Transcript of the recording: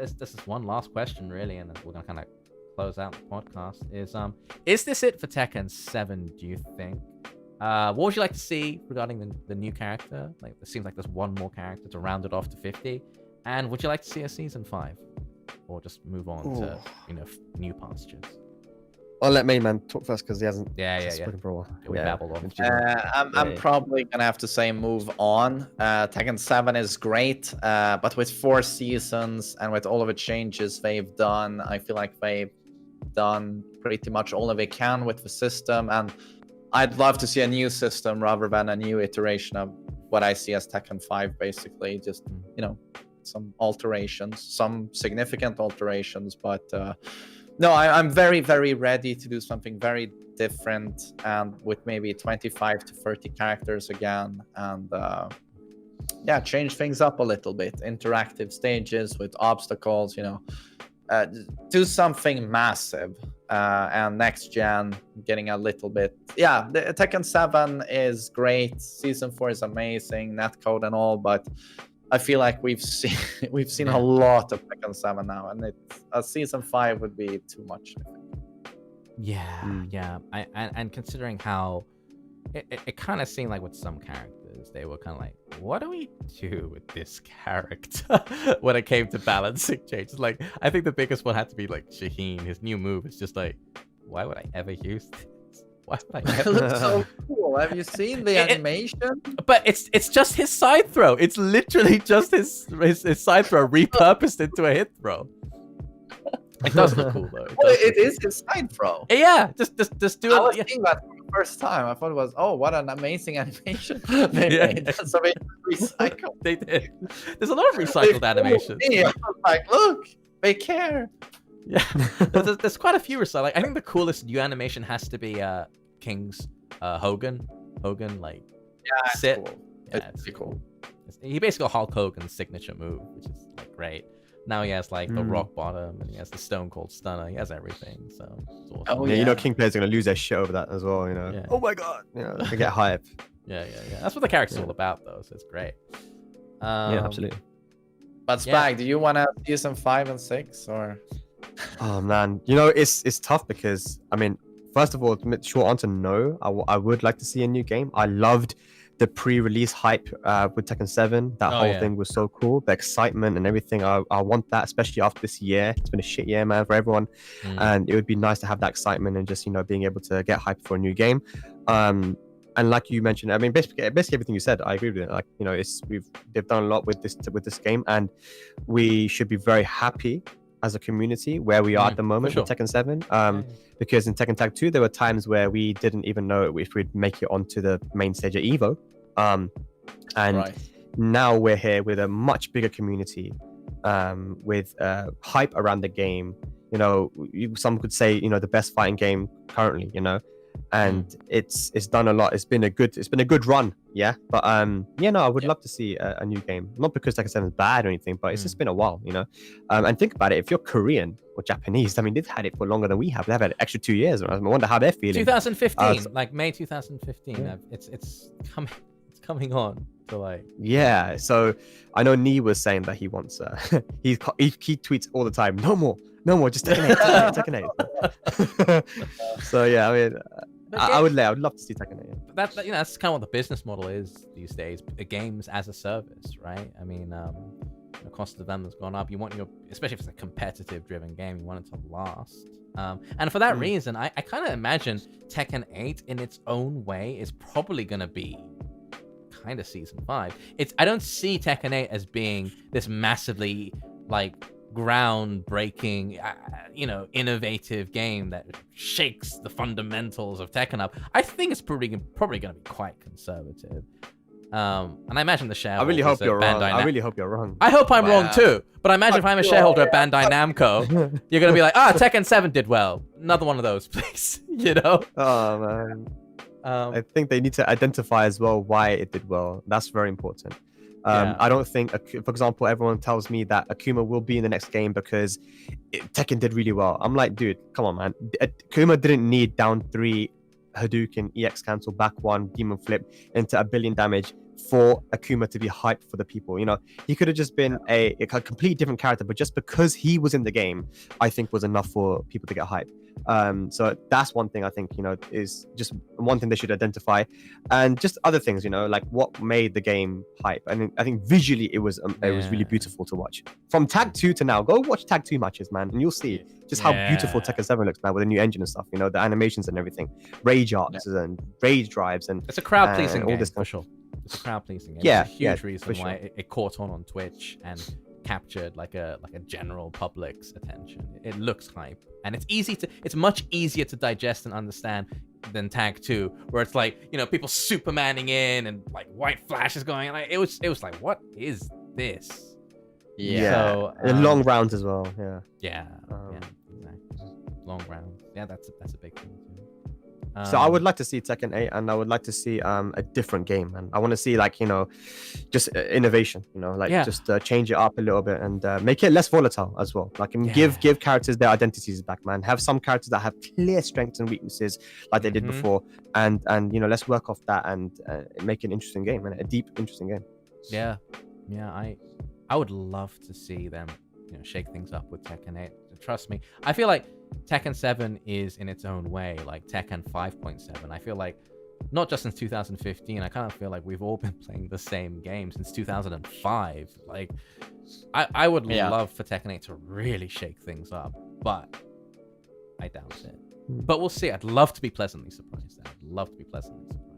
this is one last question really, and then we're gonna kind of close out the podcast. Is this it for Tekken 7? Do you think? What would you like to see regarding the new character? Like, it seems like there's one more character to round it off to 50. And would you like to see a season 5, or just move on to new pastures? I'll let main man talk first because he hasn't spoken for a while. We babbled on. I'm probably gonna have to say move on. Tekken 7 is great, but with 4 seasons and with all of the changes they've done, I feel like they've done pretty much all that they can with the system, and I'd love to see a new system rather than a new iteration of what I see as Tekken 5, basically. Just, some alterations, some significant alterations, but no, I'm very, very ready to do something very different, and with maybe 25 to 30 characters again, and change things up a little bit. Interactive stages with obstacles, do something massive. And next gen getting a little bit. Yeah, the Tekken 7 is great. Season 4 is amazing, netcode and all, but I feel like we've seen a lot of Tekken 7 now, and a season 5 would be too much, I think. Yeah. And considering how it kind of seemed like with some characters, they were kind of like, what do we do with this character when it came to balancing changes? Like, I think the biggest one had to be like Shaheen. His new move is just like, why would I ever use this? Why would I It ever? looks so cool. Have you seen the animation? But it's just his side throw. It's literally just his side throw repurposed into a hit throw. It does look cool though. It is his side throw. Yeah, just do it. I was seeing that for the first time. I thought it was, what an amazing animation they made. So they recycled. They did. There's a lot of recycled animations. I was like, look, they care. Yeah, there's quite a few recycled. Like, I think the coolest new animation has to be King's Hogan, like sit. Cool. Yeah, it's cool. He basically got Hulk Hogan's signature move, which is like great. Now he has like the rock bottom, and he has the Stone Cold Stunner. He has everything, so it's awesome. Oh yeah, King players are gonna lose their shit over that as well. Yeah. Oh my god, they get hype. Yeah. That's what the character's all about, though. So it's great. Yeah, absolutely. But Spag, do you want to season 5 and 6 or? Oh man, it's tough because first of all, short answer, no. I would like to see a new game. I loved the pre-release hype with Tekken 7. That whole thing was so cool. The excitement and everything. I want that, especially after this year. It's been a shit year, man, for everyone. And it would be nice to have that excitement and just, being able to get hyped for a new game. And like you mentioned, basically everything you said, I agree with it. Like, they've done a lot with this game, and we should be very happy as a community where we are at the moment with Tekken 7. Because in Tekken Tag 2, there were times where we didn't even know if we'd make it onto the main stage of Evo. Now we're here with a much bigger community, with hype around the game. Some could say, the best fighting game currently, and it's done a lot. It's been a good run, but I would love to see a new game, not because Tekken 7 is bad or anything, but it's just been a while, and think about it, if you're Korean or Japanese, they've had it for longer than we have. They've had an extra 2 years. I wonder how they're feeling. 2015, like May 2015. It's coming on to like. Yeah, so I know Nee was saying that he wants he tweets all the time, no more, just Tekken 8. So yeah, I would love to see Tekken 8. That's kind of what the business model is these days. The games as a service, right? The cost of them has gone up. You want especially if it's a competitive driven game, you want it to last. And for that reason, I kind of imagine Tekken 8 in its own way is probably going to be kind of season 5. I don't see Tekken 8 as being this massively like groundbreaking, innovative game that shakes the fundamentals of Tekken up. I think it's probably going to be quite conservative. And I imagine the shareholders. I really hope you're wrong. I hope I'm wrong too. But I imagine if I'm a shareholder at Bandai Namco, you're going to be like, Tekken 7 did well. Another one of those, please. Oh man. I think they need to identify as well why it did well. That's very important. I don't think, for example, everyone tells me that Akuma will be in the next game because Tekken did really well. I'm like, dude, come on, man. Akuma didn't need down 3 Hadouken, EX cancel, back 1, demon flip into a billion damage for Akuma to be hyped for the people. You know, he could have just been a complete different character, but just because he was in the game, I think was enough for people to get hyped. So that's one thing I think, you know, is just one thing they should identify, and just other things, you know, like what made the game hype. And I think visually it was really beautiful to watch. From Tag 2 to now, go watch Tag 2 matches, man, and you'll see just how beautiful Tekken 7 looks now with the new engine and stuff. You know, the animations and everything, rage arcs and rage drives, and it's a crowd pleasing game this for sure. It's a crowd pleasing game. Yeah, it's a huge reason sure. why it caught on Twitch and captured like a general public's attention. It looks hype, and it's much easier to digest and understand than Tag 2, where it's like, you know, people supermaning in and like white flashes going. Like it was like, what is this? Yeah. So, long rounds as well. Yeah. Yeah. Exactly. Long rounds. Yeah, that's a big thing too. So I would like to see Tekken 8, and I would like to see a different game, and I want to see, like, you know, just innovation, you know, like just change it up a little bit and make it less volatile as well. Like, and give characters their identities back, man. Have some characters that have clear strengths and weaknesses like they did before, and you know, let's work off that and make an interesting game, and a deep, interesting game. Yeah, I would love to see them, you know, shake things up with Tekken 8. Trust me, I feel like Tekken 7 is in its own way like Tekken 5.7. I feel like not just since 2015, I kind of feel like we've all been playing the same game since 2005. Like, I would love for Tekken 8 to really shake things up, but I doubt it. But we'll see. I'd love to be pleasantly surprised. I'd love to be pleasantly surprised.